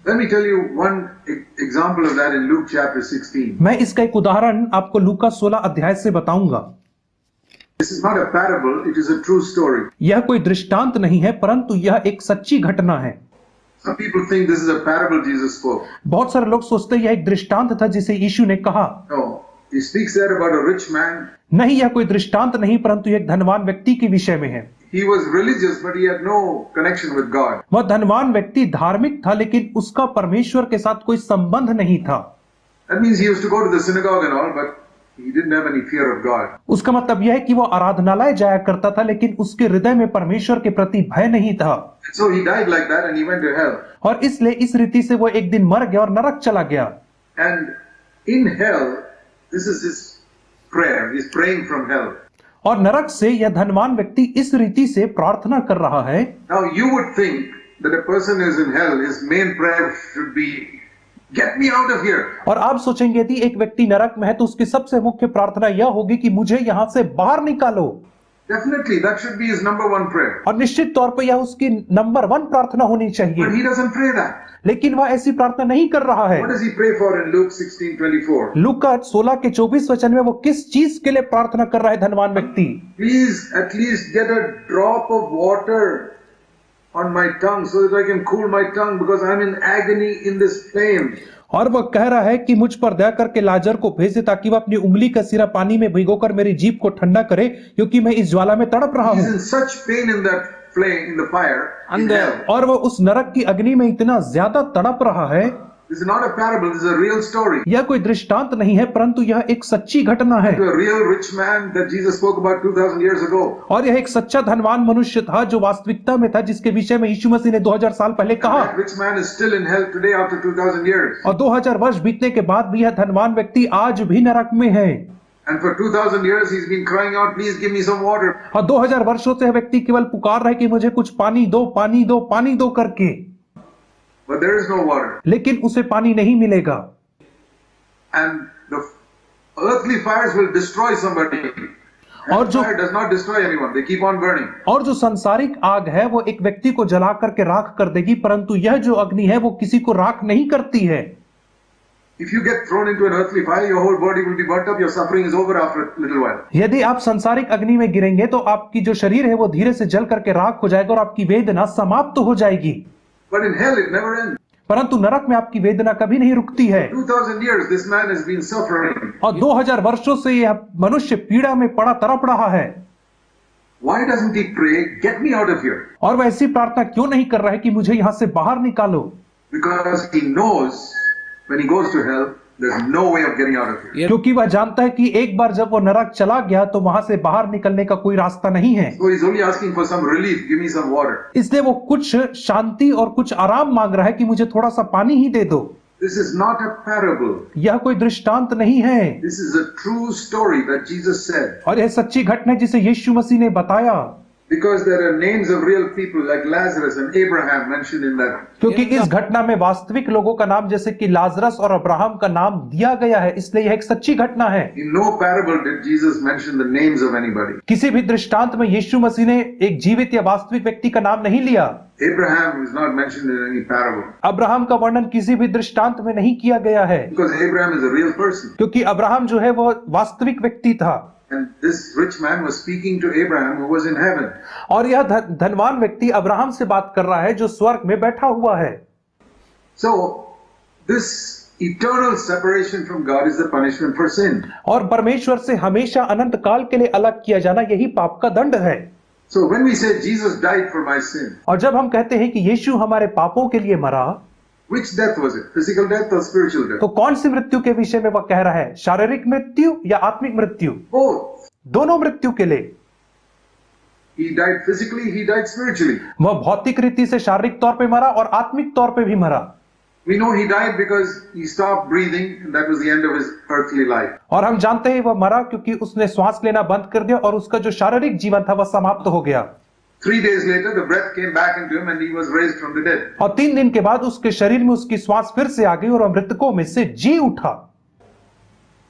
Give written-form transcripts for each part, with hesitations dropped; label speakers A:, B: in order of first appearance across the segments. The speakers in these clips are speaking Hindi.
A: Let me tell you one example of that in Luke chapter 16.
B: मैं इसका एक उदाहरण आपको लूका 16 अध्याय से बताऊंगा।
A: This is not a parable, it is a true story.
B: यह कोई दृष्टांत नहीं है, परंतु यह एक सच्ची घटना है।
A: Some people think this is a parable Jesus spoke.
B: बहुत सारे लोग सोचते हैं यह एक दृष्टांत था जिसे यीशु ने कहा।
A: No, he speaks there about a rich man.
B: नहीं, यह कोई दृष्टांत नहीं, परंतु एक धनवान व्यक्ति के विषय में है।
A: He was religious, but he had no connection with God.
B: वह धनवान व्यक्ति धार्मिक था, लेकिन उसका परमेश्वर के साथ कोई संबंध नहीं था।
A: That means he used to go to the synagogue and all, but he didn't have any fear of God.
B: उसका मतलब यह है कि वह आराधनालय जाया करता था, लेकिन उसके हृदय में परमेश्वर के प्रति भय नहीं था।
A: So he died like that and he went to hell.
B: और इसलिए इस रीति से वह एक दिन मर गया और नरक चला गया।
A: And in hell, this is his prayer. He's praying from hell.
B: और नरक से यह धनवान व्यक्ति इस रीति से प्रार्थना कर रहा है।
A: Now you would think that a person who is in hell, his main prayer should be, get me out of here.
B: और आप सोचेंगे यदि एक व्यक्ति नरक में है तो उसकी सबसे मुख्य प्रार्थना यह होगी कि मुझे यहां से बाहर निकालो।
A: Definitely, that should be his number one prayer.
B: और निश्चित तौर पर यह उसकी नंबर 1 प्रार्थना होनी
A: But
B: चाहिए,
A: he doesn't pray that.
B: लेकिन वह ऐसी प्रार्थना नहीं कर रहा है।
A: What does he pray for in Luke 16:24?
B: लूका 16 के 24 वचन में वो किस चीज के लिए प्रार्थना कर रहा है धनवान व्यक्ति?
A: Please at least get a drop of water on my tongue so that I can cool my tongue because I'm in agony in this flame.
B: और वह कह रहा है कि मुझ पर दया करके लाजर को भेज दे ताकि वह अपनी उंगली का सिरा पानी में भिगोकर मेरी जीभ को ठंडा करे, क्योंकि मैं इस ज्वाला में तड़प रहा
A: He's
B: हूं।
A: in such pain in that flame, in the fire, in hell.
B: और वह उस नरक की अग्नि में इतना ज्यादा तड़प रहा है।
A: This is not a parable, this is a real story.
B: यह कोई दृष्टांत नहीं है, परंतु यह एक सच्ची घटना है।
A: To a real rich man that Jesus spoke about 2000 years ago.
B: और यह एक सच्चा धनवान मनुष्य था जो वास्तविकता में था, जिसके विषय में यीशु मसीह ने 2000 साल पहले कहा।
A: That rich man is still in hell today after 2000 years.
B: और 2000 वर्ष बीतने के बाद भी यह धनवान व्यक्ति आज भी नरक में है।
A: And for 2000 years he's been crying out, please give me some water.
B: और 2000 वर्षों से यह व्यक्ति केवल पुकार रहा है कि मुझे कुछ पानी दो, पानी दो, पानी दो करके,
A: But there is no water.
B: लेकिन उसे पानी नहीं मिलेगा।
A: And the earthly fires will destroy somebody.
B: और
A: And
B: जो
A: fire does not destroy anyone, they keep on burning.
B: और जो सांसारिक आग है वो एक व्यक्ति को जला करके राख कर देगी, परंतु यह जो अग्नि है वो किसी को राख नहीं करती है।
A: If you get thrown into an earthly fire, your whole body will be burnt up, your suffering is over after a little while.
B: यदि आप सांसारिक अग्नि में गिरेंगे तो आपकी जो शरीर है वो धीरे से जल करके राख हो जाएगा और आपकी वेदना समाप्त हो जाएगी।
A: But in hell it never ends.
B: परंतु नरक में आपकी वेदना कभी नहीं रुकती है।
A: 2000 years this man has been suffering.
B: और 2000 वर्षों से यह मनुष्य पीड़ा में पड़ा तड़प रहा है।
A: Why doesn't he pray, get me out of here?
B: और वह ऐसी प्रार्थना क्यों नहीं कर रहा है कि मुझे यहां से बाहर निकालो?
A: Because he knows when he goes to hell, there's no way of getting out of here.
B: क्योंकि वह जानता है कि एक बार जब वो नरक चला गया तो वहां से बाहर निकलने का कोई रास्ता नहीं है।
A: So he's only asking for some relief, give me some water.
B: इसलिए वो कुछ शांति और कुछ आराम मांग रहा है कि मुझे थोड़ा सा पानी ही दे दो।
A: This is not a parable.
B: यह कोई दृष्टांत नहीं है।
A: This is a true story that Jesus said.
B: और यह सच्ची घटना है जिसे यीशु मसीह ने बताया।
A: Because there are names of real people like Lazarus and Abraham mentioned in that.
B: क्योंकि इस घटना में वास्तविक लोगों का नाम जैसे कि लाजरस और अब्राहम का नाम दिया गया है, इसलिए यह एक सच्ची घटना है।
A: In no parable did Jesus mention the names of anybody.
B: किसी भी दृष्टांत में यीशु मसीह ने एक जीवित या वास्तविक व्यक्ति का नाम नहीं लिया।
A: Abraham is not mentioned in any parable.
B: Abraham का वर्णन किसी भी दृष्टांत में नहीं किया गया है,
A: Because Abraham is a real person.
B: क्योंकि अब्राहम जो है वह वास्तविक व्यक्ति था।
A: And this rich man was speaking to Abraham who was in heaven.
B: और यह धनवान व्यक्ति अब्राहम से बात कर रहा है जो स्वर्ग में बैठा हुआ है।
A: So this eternal separation from God is the punishment for sin.
B: और परमेश्वर से हमेशा अनंत काल के लिए अलग किया जाना यही पाप का दंड है।
A: So when we say Jesus died for my sin,
B: और जब हम कहते हैं कि यीशु हमारे पापों के लिए मरा,
A: which death was it? Physical death or spiritual death?
B: तो कौन सी मृत्यु के विषय में वह कह रहा है? शारीरिक मृत्यु या आत्मिक मृत्यु?
A: Both.
B: दोनों मृत्यु के लिए।
A: He died physically, he died spiritually.
B: वह भौतिक रीति से शारीरिक तौर पे मरा और आत्मिक तौर पे भी मरा।
A: We know he died because he stopped breathing and that was the end of his earthly life.
B: और हम जानते हैं वह मरा क्योंकि उसने श्वास लेना बंद कर दिया और उसका जो शारीरिक जीवन था वह समाप्त हो गया।
A: 3 days later, the breath came back into him and he was raised from the dead.
B: और 3 दिन के बाद उसके शरीर में उसकी श्वास फिर से आ गई और मृतकों में से जी उठा।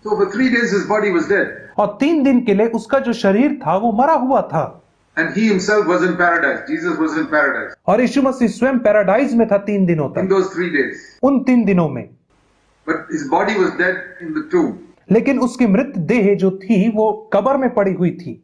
A: So for 3 days his body was dead.
B: और 3 दिन के लिए उसका जो शरीर था वो मरा हुआ था।
A: And he himself was in paradise. Jesus was in paradise
B: और यीशु मसीह स्वयं पैराडाइज में था 3 दिनों
A: in
B: तक,
A: those 3 days.
B: उन 3 दिनों में।
A: But his body was dead in the tomb.
B: लेकिन उसकी मृत देह जो थी वो कब्र में पड़ी हुई थी।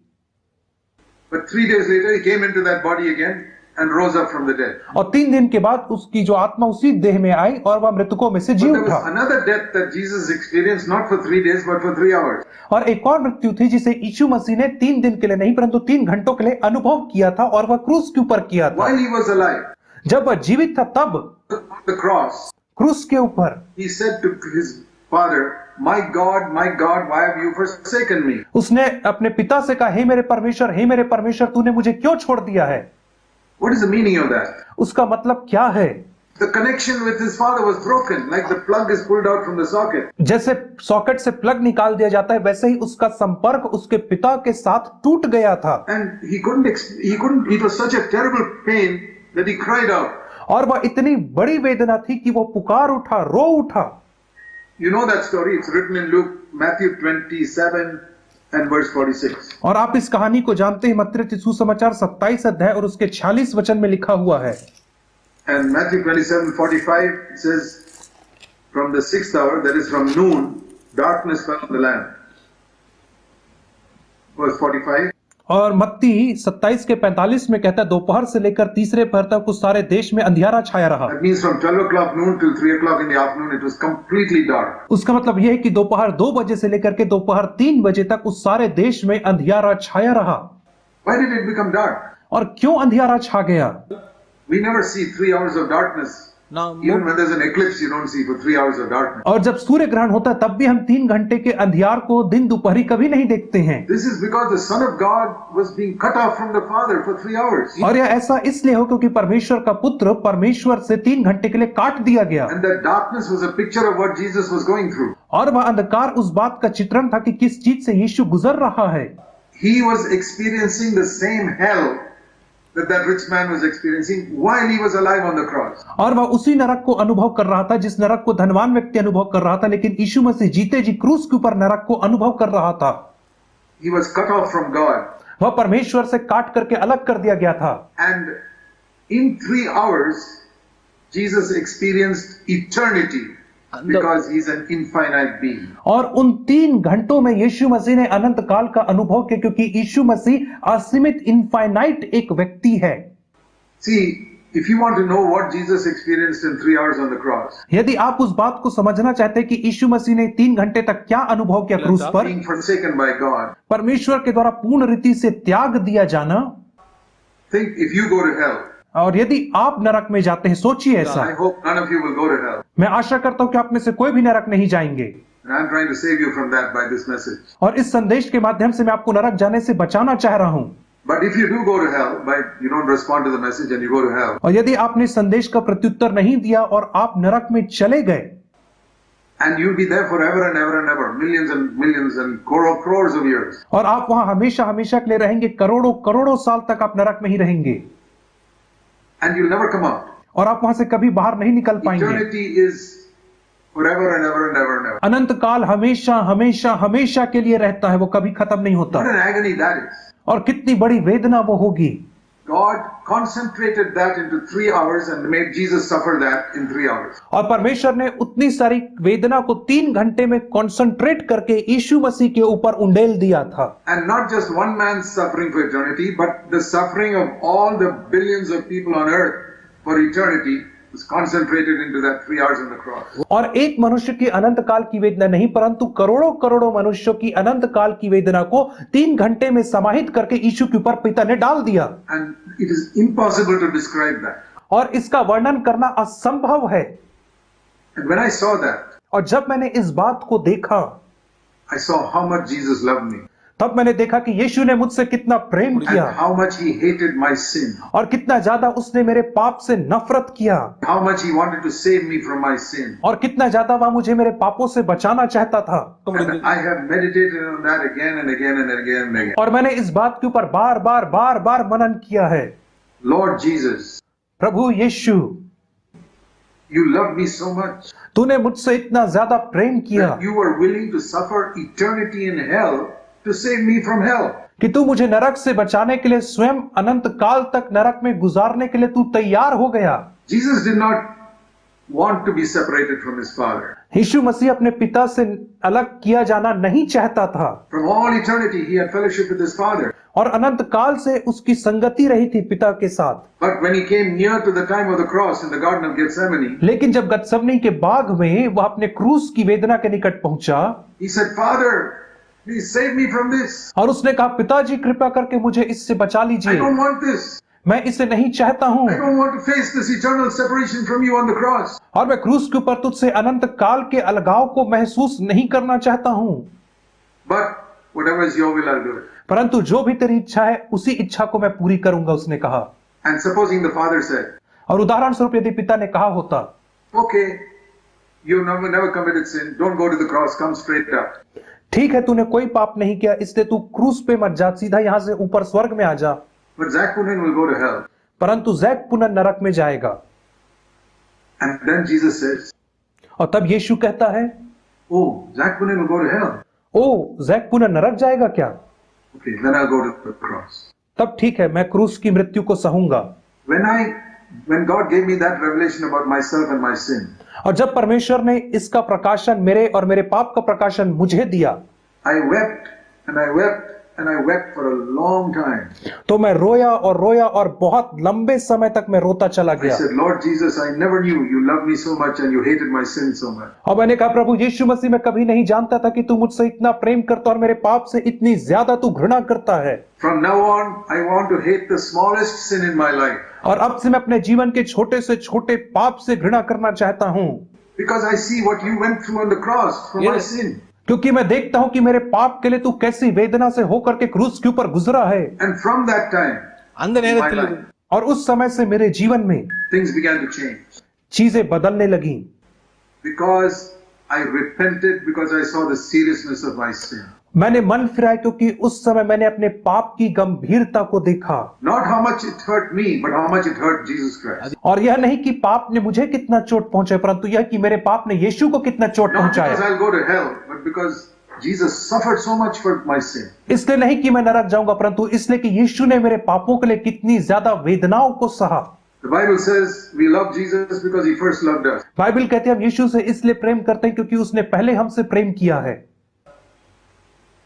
A: But 3 days later, he came into that body again and rose up from the dead.
B: और 3 दिन के बाद उसकी जो आत्मा उसी देह में आई और वह मृतकों में से जी
A: But there
B: उठा।
A: was another death that Jesus experienced, not for 3 days, but for 3 hours.
B: और एक और मृत्यु थी जिसे यीशु मसीह ने 3 दिन के लिए नहीं परंतु 3 घंटों के लिए अनुभव किया था, और वह क्रूस के ऊपर किया था।
A: While he was alive,
B: जब वह जीवित था तब
A: on the cross,
B: क्रूस के ऊपर
A: he said to his father, my God, why have you forsaken me?
B: उसने अपने पिता से कहा, हे मेरे परमेश्वर, तूने मुझे क्यों छोड़ दिया है?
A: What is the meaning of that?
B: उसका मतलब क्या है?
A: The connection with his father was broken, like the plug is pulled out from the socket.
B: जैसे सॉकेट से प्लग निकाल दिया जाता है, वैसे ही उसका संपर्क उसके पिता के साथ टूट गया था।
A: And he couldn't, it was such a terrible pain that he cried out.
B: और वह इतनी बड़ी वेदना थी कि वो पुकार उठा, रो उठा।
A: You know that story, it's written in Luke, Matthew 27 and verse 46.
B: और आप इस कहानी को जानते हैं, मत्ती रचित सुसमाचार 27 अध्याय और उसके 46 वचन में लिखा हुआ है।
A: And Matthew 27:45 says, from the 6th hour, that is from noon, darkness fell on the land. Verse 45.
B: और मत्ती 27 के 45 में कहता है, दोपहर से लेकर तीसरे पहर तक उस सारे देश में अंधियारा छाया रहा।
A: That means from 12 o'clock noon till 3 o'clock in the afternoon, it was completely dark.
B: उसका मतलब यह है कि दोपहर 2 बजे से लेकर के दोपहर 3 बजे तक उस सारे देश में अंधियारा छाया रहा।
A: Why did it become dark?
B: और क्यों अंधियारा छा गया?
A: We never see 3 hours of darkness.
C: Now,
A: Even when there's an eclipse, you don't see for 3 hours of darkness.
B: और जब सूर्य ग्रहण होता है तब भी हम 3 घंटे के अंधियार को दिन दोपहरी कभी नहीं देखते हैं।
A: This is because the Son of God was being cut off from the Father for 3 hours.
B: और यह ऐसा इसलिए हो क्योंकि परमेश्वर का पुत्र परमेश्वर से 3 घंटे के लिए काट दिया गया।
A: And that darkness was a picture of what Jesus was going through.
B: और वह अंधकार उस बात का चित्रण था कि किस चीज से यीशु गुजर रहा है।
A: He was experiencing the same hell that rich man was experiencing while he was alive on the cross.
B: और वह उसी नरक को अनुभव कर रहा था जिस नरक को धनवान व्यक्ति अनुभव कर रहा था, लेकिन यीशु मसीह जीते जी क्रूस के ऊपर नरक को अनुभव कर रहा था।
A: He was cut off from God.
B: वह परमेश्वर से काट करके अलग कर दिया गया था।
A: And in 3 hours, Jesus experienced eternity because he's an infinite being.
B: और उन 3 घंटों में यीशु मसीह ने अनंत काल का अनुभव किया, क्योंकि यीशु मसीह असीमित इनफाइनाइट एक व्यक्ति है।
A: See, if you want to know what Jesus experienced in 3 hours on the cross,
B: यदि आप उस बात को समझना चाहते हैं कि यीशु मसीह ने 3 घंटे तक क्या अनुभव किया क्रूस पर,
A: being forsaken by God,
B: परमेश्वर के द्वारा पूर्ण रीति से त्याग दिया जाना,
A: think if you go to hell,
B: और यदि आप नरक में जाते हैं, सोचिए ऐसा।
A: I hope none of you will go to hell.
B: मैं आशा करता हूं कि आप में से कोई भी नरक नहीं जाएंगे,
A: And I'm trying to save you from that by this message.
B: और इस संदेश के माध्यम से मैं आपको नरक जाने से बचाना चाह रहा हूं।
A: But if you do go to hell, you don't respond to the message and you go to hell,
B: और यदि आपने संदेश का प्रत्युत्तर नहीं दिया और आप नरक में चले गए,
A: and you'll be there forever and ever and ever, millions and crores of years.
B: और आप वहां हमेशा हमेशा के लिए रहेंगे, करोड़ों करोड़ों साल तक आप नरक में ही रहेंगे,
A: And you'll never come out.
B: और आप वहां से कभी बाहर नहीं निकल पाएंगे।
A: Eternity is forever and ever and ever and ever.
B: अनंत काल हमेशा हमेशा हमेशा के लिए रहता है, वो कभी खत्म नहीं होता।
A: What an agony that is.
B: और कितनी बड़ी वेदना वो होगी।
A: God concentrated that into 3 hours and made Jesus suffer that in 3 hours.
B: और परमेश्वर ने उतनी सारी वेदना को 3 घंटे में कॉन्सेंट्रेट करके यीशु मसीह के ऊपर उंडेल दिया था।
A: And not just one man's suffering for eternity, but the suffering of all the billions of people on earth for eternity was concentrated into that 3 hours on the cross.
B: और एक मनुष्य की अनंत काल की वेदना नहीं, परंतु करोड़ों करोड़ों मनुष्यों की अनंत काल की वेदना को 3 घंटे में समाहित करके यीशु के ऊपर पिता ने डाल दिया।
A: And it is impossible to describe that.
B: और इसका वर्णन करना असंभव है।
A: And when I saw that,
B: और जब मैंने इस बात को देखा,
A: I saw how much Jesus loved me
B: तब मैंने देखा कि यीशु ने मुझसे कितना प्रेम
A: and
B: किया,
A: how much he hated my sin,
B: और कितना ज्यादा उसने मेरे पाप से नफरत किया,
A: how much he wanted to save me from my sin.
B: और कितना ज्यादा वह मुझे मेरे पापों से बचाना चाहता था।
A: And I have meditated on that again and again and again and again.
B: और मैंने इस बात के ऊपर बार बार मनन किया है।
A: Lord Jesus,
B: Prabhu Yeshu,
A: you loved me so much
B: तूने मुझसे इतना ज्यादा प्रेम किया
A: that you were willing to suffer eternity in hell to save me from hell.
B: कि तू मुझे नरक से बचाने के लिए स्वयं अनंत काल तक नरक में गुजारने के लिए तू तैयार हो गया।
A: Jesus did not want to be separated from his Father.
B: यीशु मसीह अपने पिता से अलग किया जाना नहीं चाहता था
A: From all eternity, he had fellowship with his Father.
B: और अनंत काल से उसकी संगति रही थी पिता के साथ।
A: But when he came near to the time of the cross in the Garden of Gethsemane,
B: लेकिन जब गतसमनी के बाग में वह अपने क्रूस की वेदना के निकट पहुंचा
A: he said, Father, please save me from this.
B: और उसने कहा, पिताजी कृपा करके मुझे इससे बचा
A: I
B: लीजिए,
A: don't want this.
B: मैं इसे नहीं चाहता हूं
A: I don't want to face this eternal separation from you on the cross.
B: और मैं क्रूस के ऊपर तुझसे अनंत काल के अलगाव को महसूस नहीं करना चाहता हूं,
A: But whatever is your will, I'll do it.
B: परंतु जो भी तेरी इच्छा है उसी इच्छा को मैं पूरी करूंगा, उसने कहा।
A: And supposing the Father said,
B: और उदाहरण स्वरूप यदि पिता ने कहा होता,
A: okay, you never committed sin, don't go to the cross, come straight up.
B: ठीक है, तूने कोई पाप नहीं किया, इसलिए तू क्रूस पे मत जा, सीधा यहां से ऊपर स्वर्ग में आ जा।
A: But Zach Punin will go to hell.
B: परंतु जैक पुनः नरक में जाएगा।
A: And then Jesus says,
B: और तब यीशु कहता है,
A: oh, Zach Punin will go to hell.
B: ओ, जैक पुनः नरक जाएगा क्या?
A: Okay, then I'll go to the cross.
B: तब ठीक है, मैं क्रूस की मृत्यु को सहूंगा।
A: When God gave me that revelation about myself and my sin,
B: और जब परमेश्वर ने इसका प्रकाशन मेरे और मेरे पाप का प्रकाशन मुझे दिया,
A: I wept and I wept and I wept for a long time.
B: तो मैं रोया और बहुत लंबे समय तक मैं रोता चला
A: I
B: गया।
A: said, Lord Jesus, I never knew you loved me so much and you hated my sin so much.
B: और मैंने कहा, प्रभु यीशु मसीह, मैं कभी नहीं जानता था कि तू मुझसे इतना प्रेम करता और मेरे पाप से इतनी ज्यादा तू घृणा करता है।
A: From now on, I want to hate the smallest sin in my life.
B: और अब से मैं अपने जीवन के छोटे से छोटे पाप से घृणा करना चाहता हूँ,
A: Because I see what you went through on the cross for my sin.
B: क्योंकि मैं देखता हूँ कि मेरे पाप के लिए तू कैसी वेदना से होकर के क्रूस के ऊपर गुजरा है।
A: And from that time,
C: அந்த
A: in my
C: நேரத்தில்
A: life,
B: और उस समय से मेरे जीवन में
A: things began to change.
B: चीजें बदलने लगी,
A: Because I repented, because I saw the seriousness of my sin.
B: मैंने मन फिराया क्योंकि उस समय मैंने अपने पाप की गंभीरता को देखा।
A: Not how much it hurt me, but how much it hurt Jesus Christ.
B: और यह नहीं कि पाप ने मुझे कितना चोट पहुंचाया, परंतु यह कि मेरे पाप ने यीशु को कितना चोट
A: Not because
B: पहुंचाया।
A: I'll go to hell, but because Jesus suffered so much for my sin.
B: इसलिए नहीं कि मैं नरक जाऊंगा, परंतु इसलिए कि यीशु ने मेरे पापों के लिए कितनी ज्यादा वेदनाओं को सहा।
A: The Bible says we love Jesus because he first loved us.
B: Bible कहते हैं हम यीशु से इसलिए प्रेम करते हैं क्योंकि उसने पहले हमसे प्रेम किया है।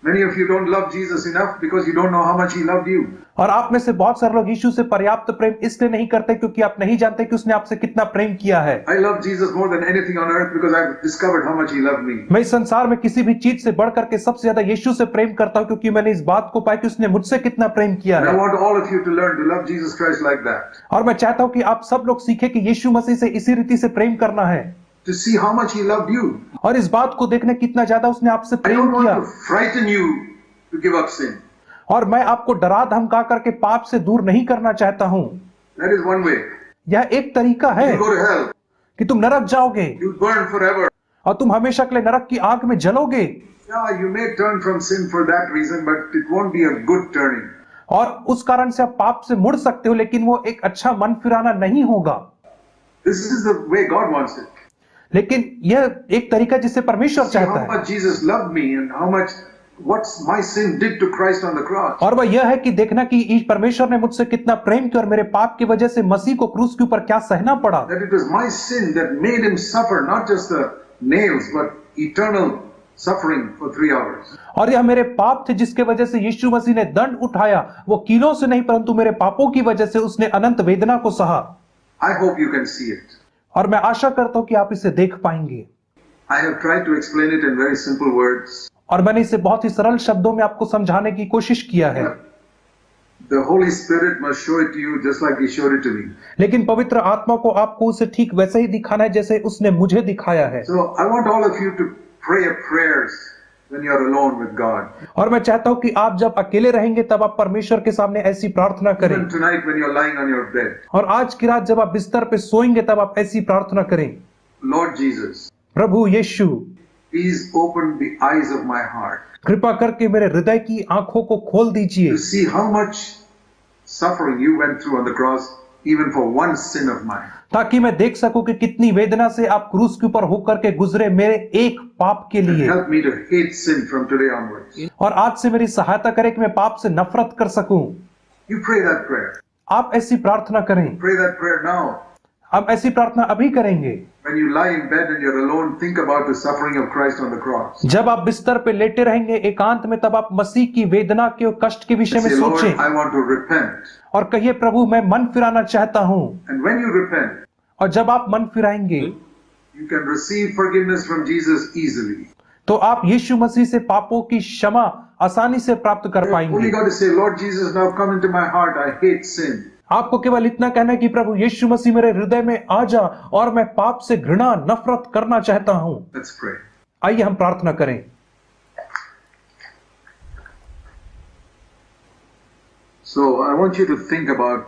A: Many of you don't love Jesus enough because you don't know how much he loved you.
B: और आप में से बहुत सारे लोग यीशु से पर्याप्त प्रेम इसलिए नहीं करते क्योंकि आप नहीं जानते कि उसने आपसे कितना प्रेम किया है।
A: I love Jesus more than anything on earth because I've discovered how much he loved me.
B: मैं इस संसार में किसी भी चीज से बढ़ करके सबसे ज्यादा यीशु से प्रेम करता हूं क्योंकि मैंने इस बात को पाया कि उसने मुझसे कितना प्रेम किया
A: And I
B: है।
A: want all of you to learn to love Jesus Christ like that.
B: और मैं चाहता हूं कि आप सब लोग सीखें कि यीशु मसीह से इसी रीति से प्रेम करना है
A: To see how much he loved you.
B: और इस बात को देखने कितना ज्यादा उसने आपसे
A: I
B: प्रेम
A: don't
B: किया।
A: want to frighten you to give up sin.
B: और मैं आपको डरा धमका करके पाप से दूर नहीं करना चाहता हूं।
A: That is one way.
B: यह एक तरीका है
A: You go to hell.
B: कि तुम नरक जाओगे
A: You burn forever.
B: और तुम हमेशा के लिए नरक की आग में जलोगे।
A: Yeah, you may turn from sin for that reason, but it won't be a good turning.
B: और उस कारण से आप पाप से मुड़ सकते हो, लेकिन वो एक अच्छा मन फिराना नहीं होगा।
A: This is the way God wants it.
B: लेकिन यह एक तरीका जिसे परमेश्वर
A: See
B: चाहता
A: how
B: है
A: much Jesus loved me and how much what my sin did to Christ on the cross.
B: और वह यह है कि देखना कि परमेश्वर ने मुझसे कितना प्रेम किया और मेरे पाप की वजह से मसीह को क्रूस के ऊपर क्या सहना पड़ा।
A: That it was my sin that made him suffer, not just the nails, but eternal suffering for 3 hours.
B: और यह मेरे पाप थे जिसके वजह से यीशु मसीह ने दंड उठाया, वो कीलों से नहीं परंतु मेरे पापों की वजह से उसने अनंत वेदना को सहा।
A: I hope you can see it.
B: और मैं आशा करता हूं कि आप इसे देख पाएंगे।
A: I have tried to explain it in very simple words.
B: और मैंने इसे बहुत ही सरल शब्दों में आपको समझाने की कोशिश किया है,
A: The Holy Spirit must show it to you just like he showed it to me.
B: लेकिन पवित्र आत्मा को आपको उसे ठीक वैसे ही दिखाना है जैसे उसने मुझे दिखाया है।
A: So I want all of you to pray prayers when you are alone with God.
B: और मैं चाहता हूं कि आप जब अकेले रहेंगे तब आप परमेश्वर के सामने ऐसी प्रार्थना करें,
A: Even tonight when you are lying on your bed.
B: और आज की रात जब आप बिस्तर पे सोएंगे तब आप ऐसी प्रार्थना करें,
A: Lord Jesus,
B: Prabhu Yeshu,
A: please open the eyes of my heart
B: कृपा करके मेरे हृदय की आंखों को खोल दीजिए
A: to see how much suffering you went through on the cross even for one sin of mine.
B: ताकि मैं देख सकूं कि कितनी वेदना से आप क्रूस के ऊपर होकर के गुजरे मेरे एक पाप के लिए।
A: Help me to hate sin from today onwards.
B: और आज से मेरी सहायता करें कि मैं पाप से नफरत कर सकूं।
A: You pray that prayer.
B: आप ऐसी प्रार्थना करें।
A: Pray that prayer now.
B: हम ऐसी प्रार्थना अभी करेंगे।
A: When you lie in bed and you're alone, think about the suffering of Christ on the cross.
B: जब आप बिस्तर पे लेटे रहेंगे एकांत में, तब आप मसीह की वेदना के और कष्ट के विषय में
A: Say, Lord,
B: सोचें
A: I want to repent.
B: और कहिए, प्रभु मैं मन फिराना चाहता हूं।
A: And when you repent,
B: और जब आप मन फिराएंगे
A: you can receive forgiveness from Jesus easily.
B: तो आप यीशु मसीह से पापों की क्षमा आसानी से प्राप्त कर
A: You only
B: पाएंगे।
A: got to say, Lord Jesus, now come into my heart. I hate sin.
B: आपको केवल इतना कहना है कि प्रभु यीशु मसीह मेरे हृदय में आ जा और मैं पाप से घृणा नफरत करना चाहता हूं।
A: Let's pray.
B: आइए हम प्रार्थना करें।
A: So I want you to think about,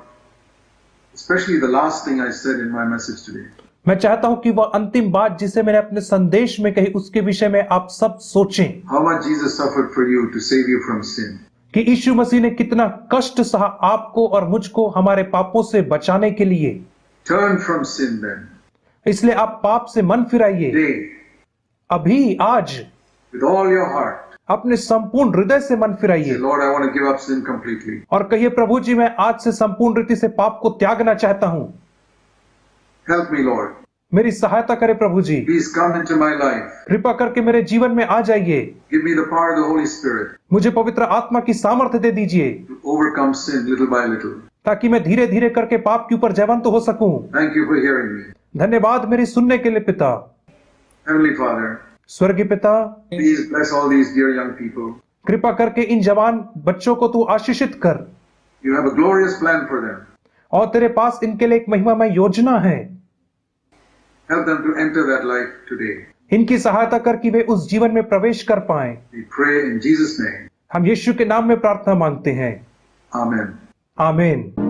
A: especially the last thing I said in my message today.
B: मैं चाहता हूं कि वह अंतिम बात जिसे मैंने अपने संदेश में कही उसके विषय में आप सब सोचें
A: How much Jesus suffered for you to save you from sin.
B: कि यीशु मसीह ने कितना कष्ट सहा आपको और मुझको हमारे पापों से बचाने के लिए।
A: Turn from sin then.
B: इसलिए आप पाप से मन फिराइए
A: Today,
B: अभी, आज,
A: with all your heart.
B: अपने संपूर्ण हृदय से मन
A: Say,
B: फिराइए
A: Lord, I want to give up sin completely.
B: और कहिए, प्रभु जी मैं आज से संपूर्ण रीति से पाप को त्यागना चाहता हूं।
A: Help me, Lord.
B: मेरी सहायता करें प्रभु जी।
A: Please come into my life.
B: कृपा करके मेरे जीवन में आ जाइए।
A: Give me the power of the Holy Spirit
B: मुझे पवित्र आत्मा की सामर्थ्य दे दीजिए
A: to overcome sin little by little.
B: ताकि मैं धीरे धीरे करके पाप के ऊपर जयवंत हो सकूं।
A: Thank you for hearing me.
B: धन्यवाद मेरी सुनने के लिए पिता।
A: Heavenly Father,
B: स्वर्गीय पिता,
A: please bless all these dear young people.
B: कृपा करके इन जवान बच्चों को तू आशीषित कर
A: You have a glorious plan for them.
B: और तेरे पास इनके लिए एक महिमामय योजना है।
A: Help them to enter that life today.
B: इनकी सहायता कर कि वे उस जीवन में प्रवेश कर पाएं।
A: We pray in Jesus' name.
B: हम यीशु के नाम में प्रार्थना मांगते हैं।
A: Amen.
B: आमीन।